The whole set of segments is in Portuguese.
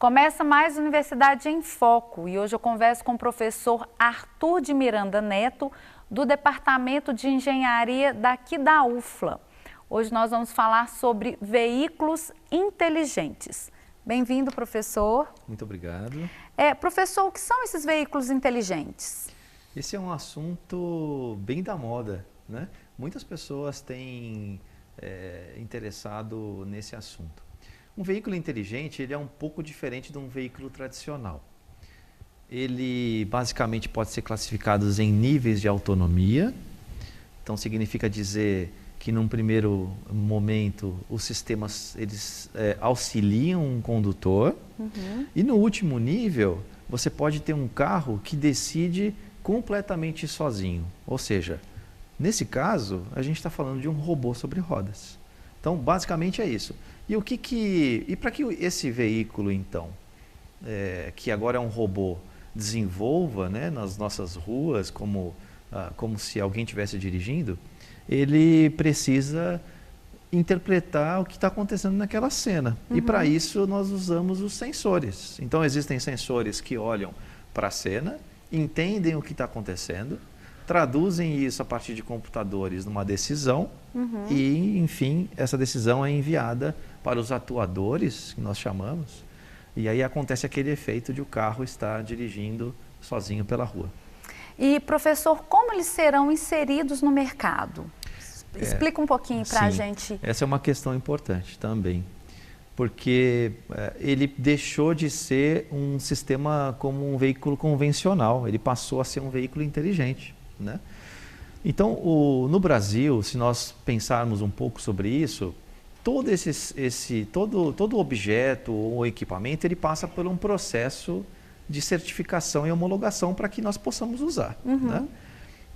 Começa mais Universidade em Foco e hoje eu converso com o professor Arthur de Miranda Neto, do Departamento de Engenharia daqui da UFLA. Hoje nós vamos falar sobre veículos inteligentes. Bem-vindo, professor. Muito obrigado. Professor, o que são esses veículos inteligentes? Esse é um assunto bem da moda, né? Muitas pessoas têm interessado nesse assunto. Um veículo inteligente, ele é um pouco diferente de um veículo tradicional. Ele basicamente pode ser classificado em níveis de autonomia. Então significa dizer que num primeiro momento os sistemas eles auxiliam um condutor. E no último nível você pode ter um carro que decide completamente sozinho. Ou seja, nesse caso a gente está falando de um robô sobre rodas. Então basicamente é isso. E para que esse veículo então, que agora é um robô, desenvolva, né, nas nossas ruas como se alguém estivesse dirigindo, ele precisa interpretar o que está acontecendo naquela cena. E para isso nós usamos os sensores. Então existem sensores que olham para a cena, entendem o que está acontecendo, traduzem isso a partir de computadores numa decisão e, enfim, essa decisão é enviada para os atuadores, que nós chamamos, e aí acontece aquele efeito de o carro estar dirigindo sozinho pela rua. E, professor, como eles serão inseridos no mercado? Explica um pouquinho para a gente. Essa é uma questão importante também, porque ele deixou de ser um sistema como um veículo convencional, ele passou a ser um veículo inteligente, né? Então, no Brasil, se nós pensarmos um pouco sobre isso, todo objeto ou equipamento, ele passa por um processo de certificação e homologação para que nós possamos usar, né?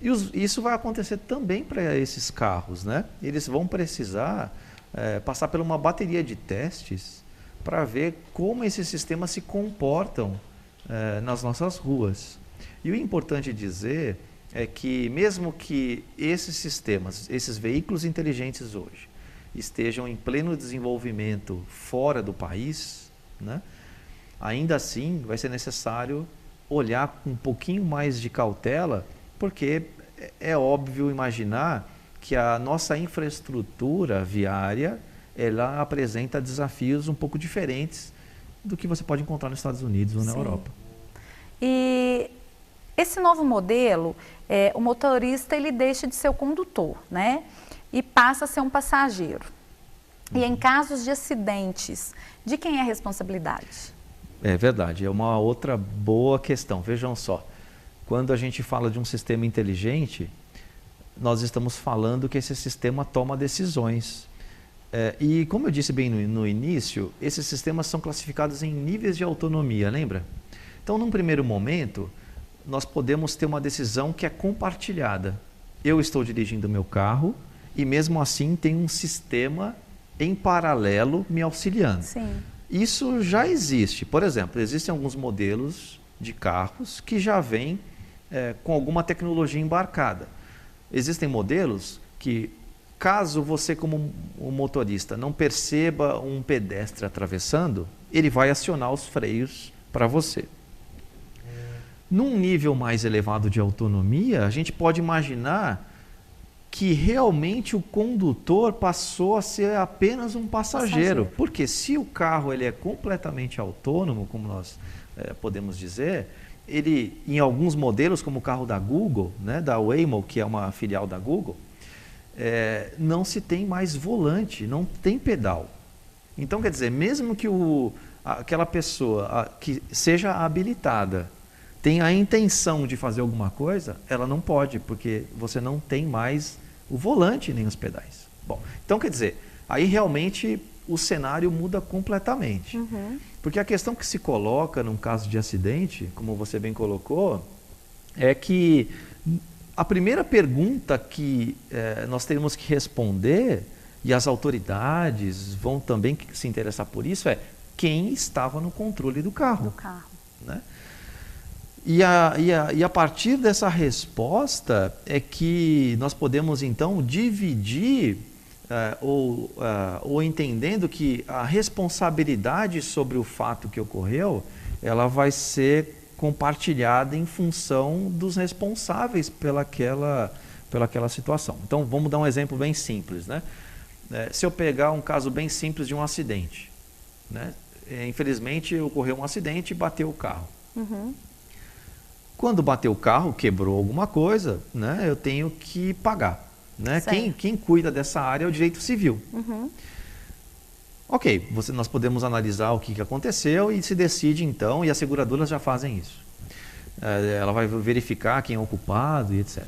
E isso vai acontecer também para esses carros, né? Eles vão precisar passar por uma bateria de testes para ver como esses sistemas se comportam nas nossas ruas. E o importante dizer é que mesmo que esses sistemas, esses veículos inteligentes hoje, estejam em pleno desenvolvimento fora do país, né? Ainda assim vai ser necessário olhar com um pouquinho mais de cautela, porque é óbvio imaginar que a nossa infraestrutura viária ela apresenta desafios um pouco diferentes do que você pode encontrar nos Estados Unidos ou na Europa. E esse novo modelo, o motorista ele deixa de ser o condutor, né? E passa a ser um passageiro. E em casos de acidentes, de quem é a responsabilidade? É verdade, é uma outra boa questão. Vejam só, quando a gente fala de um sistema inteligente, nós estamos falando que esse sistema toma decisões. E como eu disse bem no início, esses sistemas são classificados em níveis de autonomia, lembra? Então, num primeiro momento, nós podemos ter uma decisão que é compartilhada. Eu estou dirigindo o meu carro e mesmo assim tem um sistema em paralelo me auxiliando. Sim. Isso já existe. Por exemplo, existem alguns modelos de carros que já vêm com alguma tecnologia embarcada. Existem modelos que, caso você como um motorista não perceba um pedestre atravessando, ele vai acionar os freios para você. Num nível mais elevado de autonomia, a gente pode imaginar que realmente o condutor passou a ser apenas um passageiro. Porque se o carro ele é completamente autônomo, como nós podemos dizer, ele, em alguns modelos, como o carro da Google, né, da Waymo, que é uma filial da Google, não se tem mais volante, não tem pedal. Então, quer dizer, mesmo que aquela pessoa que seja habilitada tem a intenção de fazer alguma coisa, ela não pode, porque você não tem mais o volante nem os pedais. Bom, então quer dizer, aí realmente o cenário muda completamente. Porque a questão que se coloca num caso de acidente, como você bem colocou, é que a primeira pergunta que nós teremos que responder, e as autoridades vão também se interessar por isso, é quem estava no controle do carro. Né? E a partir dessa resposta é que nós podemos então dividir ou entendendo que a responsabilidade sobre o fato que ocorreu, ela vai ser compartilhada em função dos responsáveis pelaquela situação. Então, vamos dar um exemplo bem simples, né? Se eu pegar um caso bem simples de um acidente, né? Infelizmente, ocorreu um acidente e bateu o carro. Uhum. Quando bateu o carro, quebrou alguma coisa, né? Eu tenho que pagar. Né? Quem cuida dessa área é o direito civil. Uhum. Ok, nós podemos analisar o que aconteceu e se decide então, e as seguradoras já fazem isso. Ela vai verificar quem é o culpado e etc.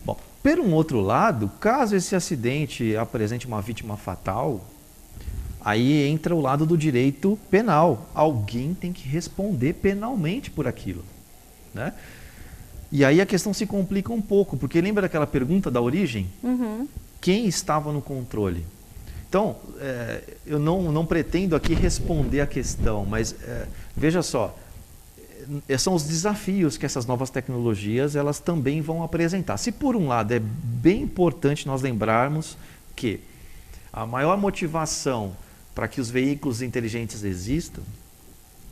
Bom, por um outro lado, caso esse acidente apresente uma vítima fatal, aí entra o lado do direito penal. Alguém tem que responder penalmente por aquilo, né? E aí a questão se complica um pouco, porque lembra daquela pergunta da origem? Uhum. Quem estava no controle? Então, eu não pretendo aqui responder a questão, mas veja só, são os desafios que essas novas tecnologias elas também vão apresentar. Se por um lado é bem importante nós lembrarmos que a maior motivação para que os veículos inteligentes existam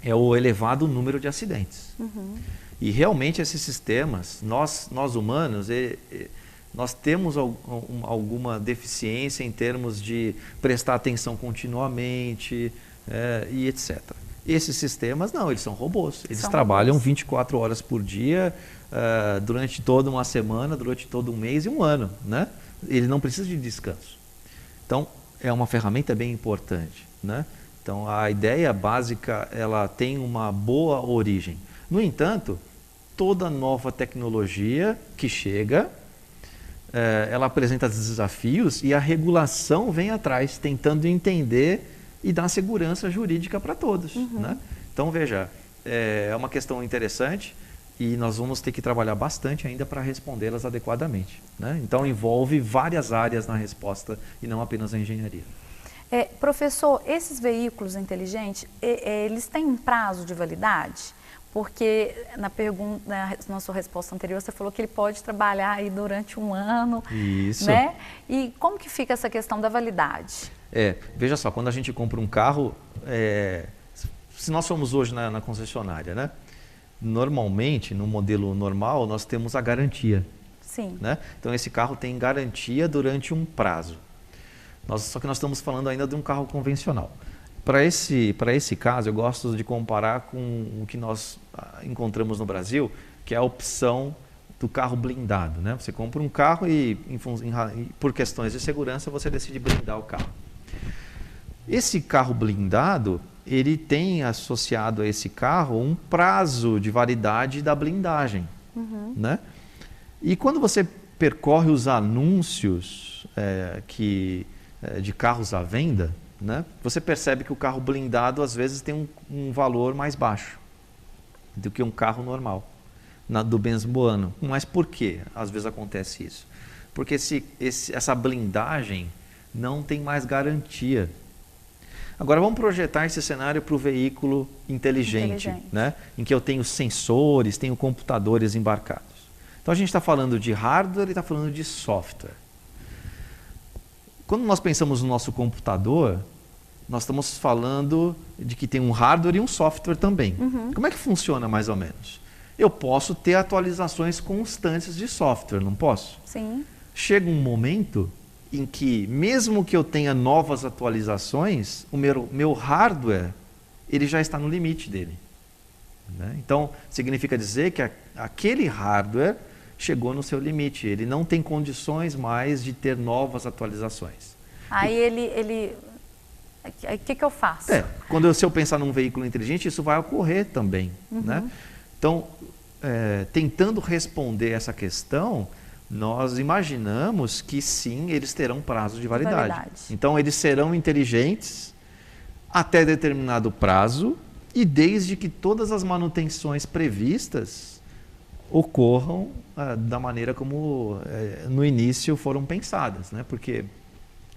é o elevado número de acidentes. Uhum. E realmente esses sistemas, nós humanos, nós temos alguma deficiência em termos de prestar atenção continuamente e etc. Esses sistemas não, eles são robôs. Eles trabalham 24 horas por dia, durante toda uma semana, durante todo um mês e um ano, né? Ele não precisa de descanso. Então, é uma ferramenta bem importante, né? Então, a ideia básica, ela tem uma boa origem. No entanto, toda nova tecnologia que chega, ela apresenta desafios e a regulação vem atrás, tentando entender e dar segurança jurídica para todos. Uhum. Né? Então, veja, é uma questão interessante e nós vamos ter que trabalhar bastante ainda para respondê-las adequadamente. Né? Então, envolve várias áreas na resposta e não apenas a engenharia. Professor, esses veículos inteligentes, eles têm um prazo de validade? Porque na sua resposta anterior você falou que ele pode trabalhar aí durante um ano. Isso. Né? E como que fica essa questão da validade? Veja só, quando a gente compra um carro, se nós formos hoje na concessionária, né? Normalmente, no modelo normal, nós temos a garantia. Sim. Né? Então, esse carro tem garantia durante um prazo. Só que nós estamos falando ainda de um carro convencional. Para esse caso, eu gosto de comparar com o que nós encontramos no Brasil, que é a opção do carro blindado. Né? Você compra um carro e, por questões de segurança, você decide blindar o carro. Esse carro blindado, ele tem associado a esse carro um prazo de validade da blindagem. Uhum. Né? E quando você percorre os anúncios de carros à venda, né, você percebe que o carro blindado às vezes tem um valor mais baixo do que um carro normal, do mesmo ano. Mas por que às vezes acontece isso? Porque essa blindagem não tem mais garantia. Agora vamos projetar esse cenário para o veículo inteligente. Né, em que eu tenho sensores, tenho computadores embarcados. Então a gente está falando de hardware e está falando de software. Quando nós pensamos no nosso computador, nós estamos falando de que tem um hardware e um software também. Uhum. Como é que funciona mais ou menos? Eu posso ter atualizações constantes de software, não posso? Sim. Chega um momento em que, mesmo que eu tenha novas atualizações, o meu hardware ele já está no limite dele. Né? Então, significa dizer que aquele hardware chegou no seu limite, ele não tem condições mais de ter novas atualizações. Aí o que eu faço? Se eu pensar num veículo inteligente, isso vai ocorrer também. Uhum. Né? Então, tentando responder essa questão, nós imaginamos que sim, eles terão prazo de validade. Então, eles serão inteligentes até determinado prazo e desde que todas as manutenções previstas ocorram da maneira como no início foram pensadas, né? Porque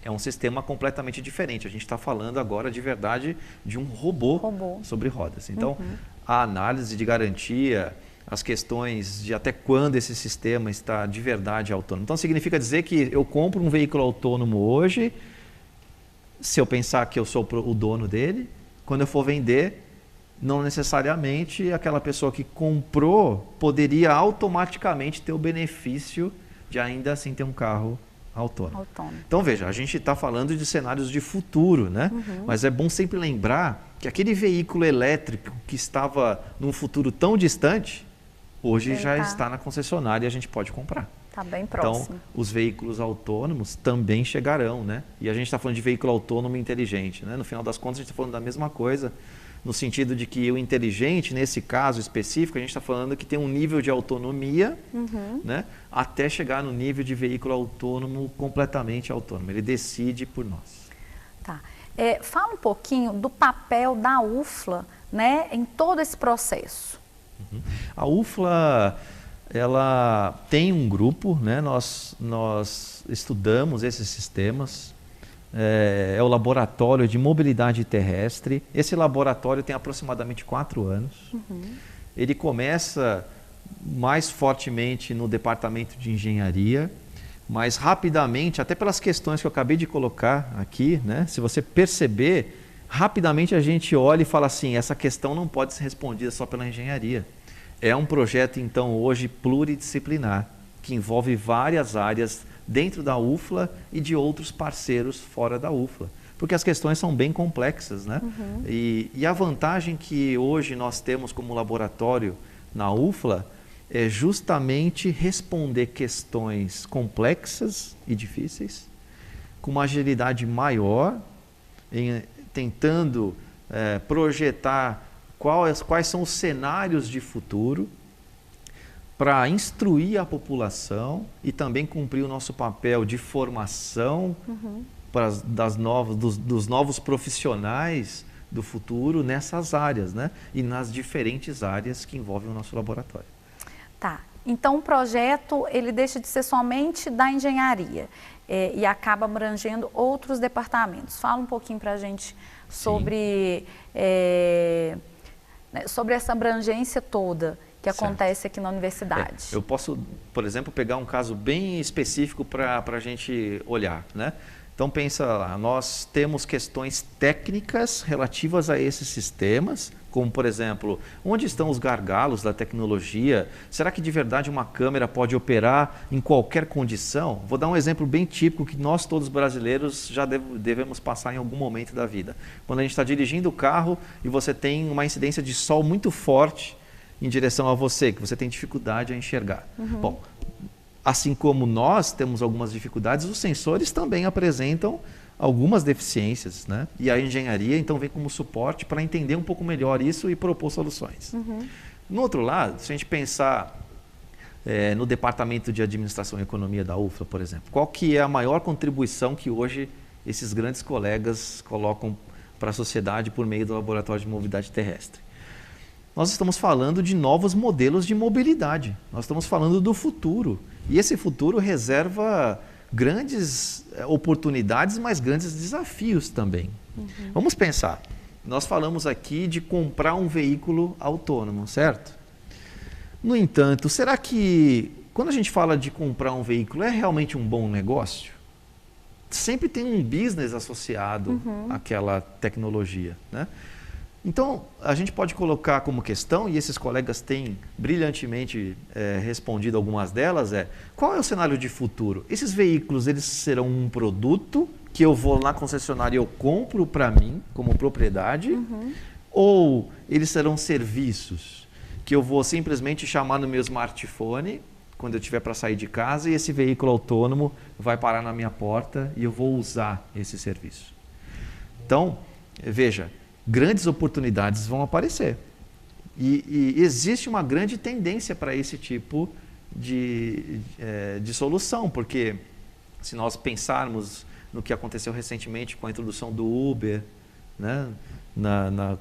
é um sistema completamente diferente. A gente está falando agora de verdade de um robô sobre rodas. Então, a análise de garantia, as questões de até quando esse sistema está de verdade autônomo. Então, significa dizer que eu compro um veículo autônomo hoje, se eu pensar que eu sou o dono dele, quando eu for vender, não necessariamente aquela pessoa que comprou poderia automaticamente ter o benefício de ainda assim ter um carro autônomo. Então veja, a gente está falando de cenários de futuro, né? Mas é bom sempre lembrar que aquele veículo elétrico que estava num futuro tão distante, hoje já está na concessionária e a gente pode comprar. Está bem próximo. Então, os veículos autônomos também chegarão, né? E a gente está falando de veículo autônomo inteligente, né? No final das contas, a gente está falando da mesma coisa, no sentido de que o inteligente, nesse caso específico, a gente está falando que tem um nível de autonomia, né? Até chegar no nível de veículo autônomo, completamente autônomo. Ele decide por nós. Tá. Fala um pouquinho do papel da UFLA, né, em todo esse processo. A UFLA, ela tem um grupo, né? Nós estudamos esses sistemas. É o Laboratório de Mobilidade Terrestre. Esse laboratório tem aproximadamente 4 anos. Ele começa mais fortemente no departamento de engenharia, mas rapidamente, até pelas questões que eu acabei de colocar aqui, né? Se você perceber, rapidamente a gente olha e fala assim, essa questão não pode ser respondida só pela engenharia. É um projeto, então, hoje pluridisciplinar, que envolve várias áreas dentro da UFLA e de outros parceiros fora da UFLA, porque as questões são bem complexas, né? E a vantagem que hoje nós temos como laboratório na UFLA é justamente responder questões complexas e difíceis, com uma agilidade maior, tentando projetar quais são os cenários de futuro, para instruir a população e também cumprir o nosso papel de formação dos novos profissionais do futuro nessas áreas, né? E nas diferentes áreas que envolvem o nosso laboratório. Tá. Então o projeto ele deixa de ser somente da engenharia e acaba abrangendo outros departamentos. Fala um pouquinho para a gente sobre essa abrangência toda que acontece aqui na universidade. Eu posso, por exemplo, pegar um caso bem específico para a gente olhar, né? Então pensa lá, nós temos questões técnicas relativas a esses sistemas, como por exemplo, onde estão os gargalos da tecnologia? Será que de verdade uma câmera pode operar em qualquer condição? Vou dar um exemplo bem típico que nós todos brasileiros já devemos passar em algum momento da vida. Quando a gente está dirigindo o carro e você tem uma incidência de sol muito forte em direção a você, que você tem dificuldade a enxergar. Bom, assim como nós temos algumas dificuldades, os sensores também apresentam algumas deficiências, né? E a engenharia, então, vem como suporte para entender um pouco melhor isso e propor soluções. No outro lado, se a gente pensar no Departamento de Administração e Economia da UFLA, por exemplo, qual que é a maior contribuição que hoje esses grandes colegas colocam para a sociedade por meio do Laboratório de Mobilidade Terrestre? Nós estamos falando de novos modelos de mobilidade, nós estamos falando do futuro. E esse futuro reserva grandes oportunidades, mas grandes desafios também. Vamos pensar, nós falamos aqui de comprar um veículo autônomo, certo? No entanto, será que quando a gente fala de comprar um veículo, é realmente um bom negócio? Sempre tem um business associado àquela tecnologia, né? Então, a gente pode colocar como questão, e esses colegas têm brilhantemente respondido algumas delas, qual é o cenário de futuro? Esses veículos, eles serão um produto que eu vou na concessionária e eu compro para mim, como propriedade, ou eles serão serviços que eu vou simplesmente chamar no meu smartphone, quando eu tiver para sair de casa, e esse veículo autônomo vai parar na minha porta e eu vou usar esse serviço. Então, veja, grandes oportunidades vão aparecer. E existe uma grande tendência para esse tipo de solução, porque se nós pensarmos no que aconteceu recentemente com a introdução do Uber, né,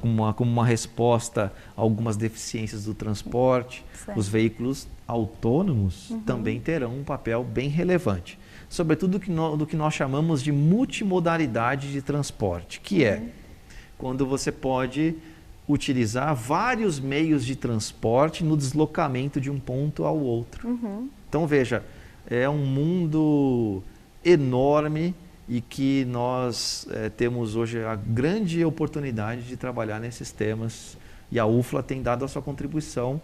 como uma resposta a algumas deficiências do transporte, os veículos autônomos também terão um papel bem relevante. Sobretudo do que nós chamamos de multimodalidade de transporte, que é quando você pode utilizar vários meios de transporte no deslocamento de um ponto ao outro. Então, veja, é um mundo enorme e que nós temos hoje a grande oportunidade de trabalhar nesses temas. E a UFLA tem dado a sua contribuição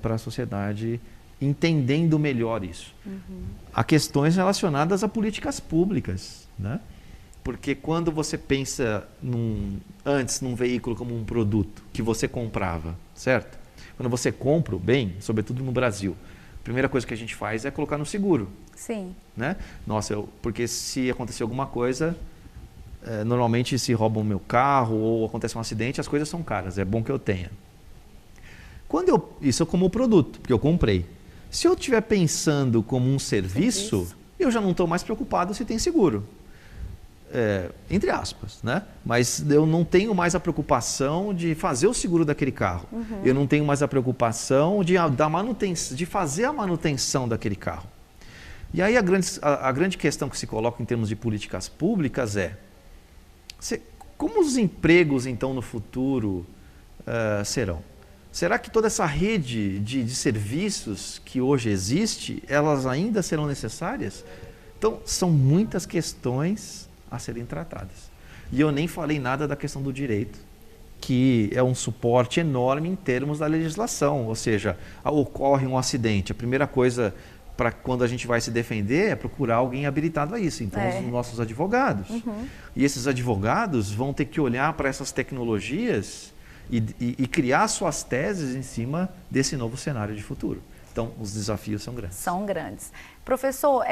para a sociedade, entendendo melhor isso. Há questões relacionadas a políticas públicas, né? Porque quando você pensa antes num veículo como um produto que você comprava, certo? Quando você compra o bem, sobretudo no Brasil, a primeira coisa que a gente faz é colocar no seguro. Sim. Né? Nossa, porque se acontecer alguma coisa, normalmente se roubam o meu carro ou acontece um acidente, as coisas são caras, é bom que eu tenha. Isso é como produto, porque eu comprei. Se eu estiver pensando como um serviço, eu já não estou mais preocupado se tem seguro. Entre aspas, né? Mas eu não tenho mais a preocupação de fazer o seguro daquele carro. Eu não tenho mais a preocupação de fazer a manutenção daquele carro. E aí a grande questão que se coloca em termos de políticas públicas como os empregos, então, no futuro serão? Será que toda essa rede de serviços que hoje existe, elas ainda serão necessárias? Então, são muitas questões a serem tratadas. E eu nem falei nada da questão do direito, que é um suporte enorme em termos da legislação. Ou seja, ocorre um acidente, a primeira coisa para quando a gente vai se defender é procurar alguém habilitado a isso. Então, os nossos advogados. E esses advogados vão ter que olhar para essas tecnologias e criar suas teses em cima desse novo cenário de futuro. Então, os desafios são grandes. São grandes. Professor,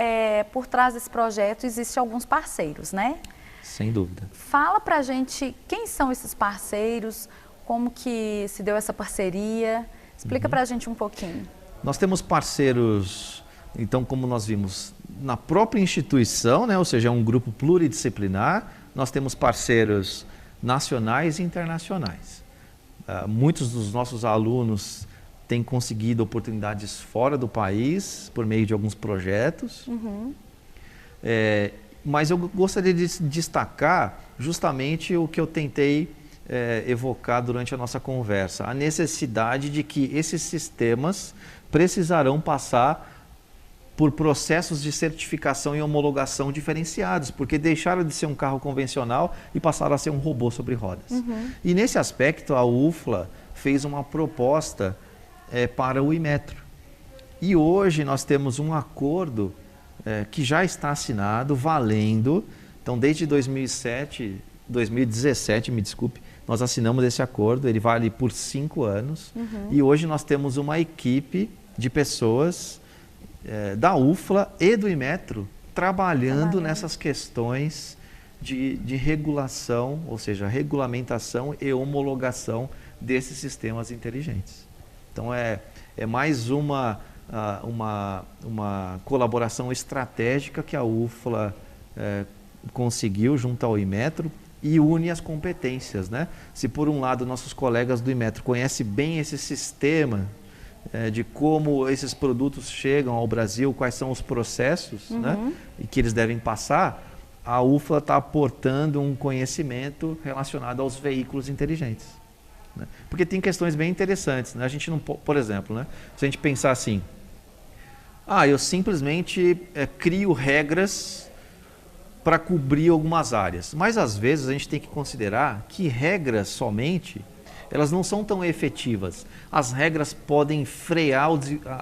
por trás desse projeto existem alguns parceiros, né? Sem dúvida. Fala pra gente quem são esses parceiros, como que se deu essa parceria. Explica pra gente um pouquinho. Nós temos parceiros, então, como nós vimos, na própria instituição, né? Ou seja, é um grupo pluridisciplinar. Nós temos parceiros nacionais e internacionais. Muitos dos nossos alunos têm conseguido oportunidades fora do país por meio de alguns projetos. Mas eu gostaria de destacar justamente o que eu tentei evocar durante a nossa conversa, a necessidade de que esses sistemas precisarão passar por processos de certificação e homologação diferenciados, porque deixaram de ser um carro convencional e passaram a ser um robô sobre rodas. E nesse aspecto, a UFLA fez uma proposta para o Imetro. E hoje nós temos um acordo que já está assinado, valendo. Então, desde 2017, me desculpe, nós assinamos esse acordo, ele vale por 5 anos. E hoje nós temos uma equipe de pessoas da UFLA e do Imetro trabalhando nessas questões de regulação, ou seja, regulamentação e homologação desses sistemas inteligentes. Então, é mais uma colaboração estratégica que a UFLA conseguiu junto ao Imetro e une as competências, né? Se por um lado nossos colegas do Imetro conhecem bem esse sistema de como esses produtos chegam ao Brasil, quais são os processos, né? E que eles devem passar, a UFLA está aportando um conhecimento relacionado aos veículos inteligentes. Porque tem questões bem interessantes, né? A gente não, por exemplo, né? Se a gente pensar assim, eu simplesmente crio regras para cobrir algumas áreas, mas às vezes a gente tem que considerar que regras somente, elas não são tão efetivas. As regras podem frear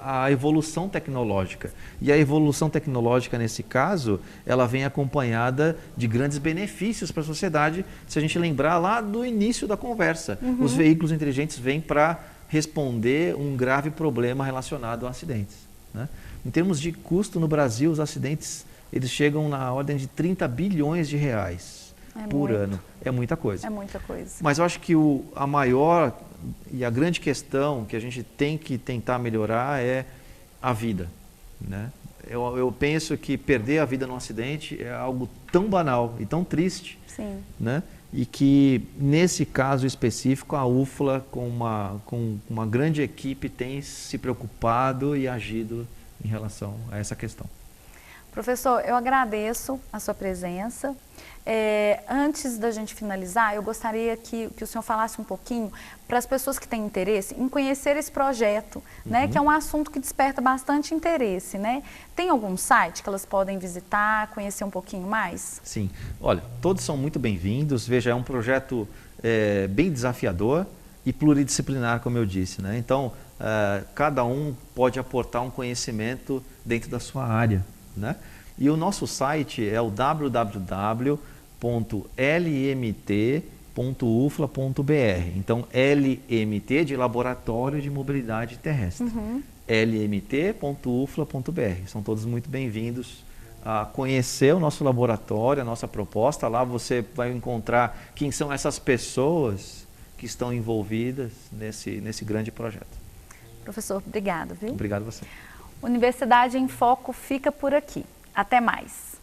a evolução tecnológica. E a evolução tecnológica, nesse caso, ela vem acompanhada de grandes benefícios para a sociedade, se a gente lembrar lá do início da conversa. Os veículos inteligentes vêm para responder um grave problema relacionado a acidentes, né? Em termos de custo no Brasil, os acidentes eles chegam na ordem de 30 bilhões de reais por ano. É muita coisa. É muita coisa. Mas eu acho que a maior e a grande questão que a gente tem que tentar melhorar é a vida, né? Eu penso que perder a vida num acidente é algo tão banal e tão triste. Sim. Né? E que, nesse caso específico, a UFLA, com uma grande equipe, tem se preocupado e agido em relação a essa questão. Professor, eu agradeço a sua presença. Antes da gente finalizar, eu gostaria que o senhor falasse um pouquinho para as pessoas que têm interesse em conhecer esse projeto, né, que é um assunto que desperta bastante interesse, né? Tem algum site que elas podem visitar, conhecer um pouquinho mais? Sim. Olha, todos são muito bem-vindos. Veja, é um projeto bem desafiador e pluridisciplinar, como eu disse, né? Então, cada um pode aportar um conhecimento dentro da sua área, né? E o nosso site é o www.lmt.ufla.br. Então, LMT de Laboratório de Mobilidade Terrestre. lmt.ufla.br. São todos muito bem-vindos a conhecer o nosso laboratório, a nossa proposta. Lá você vai encontrar quem são essas pessoas que estão envolvidas nesse grande projeto. Professor, obrigado, viu? Obrigado a você. Universidade em Foco fica por aqui. Até mais!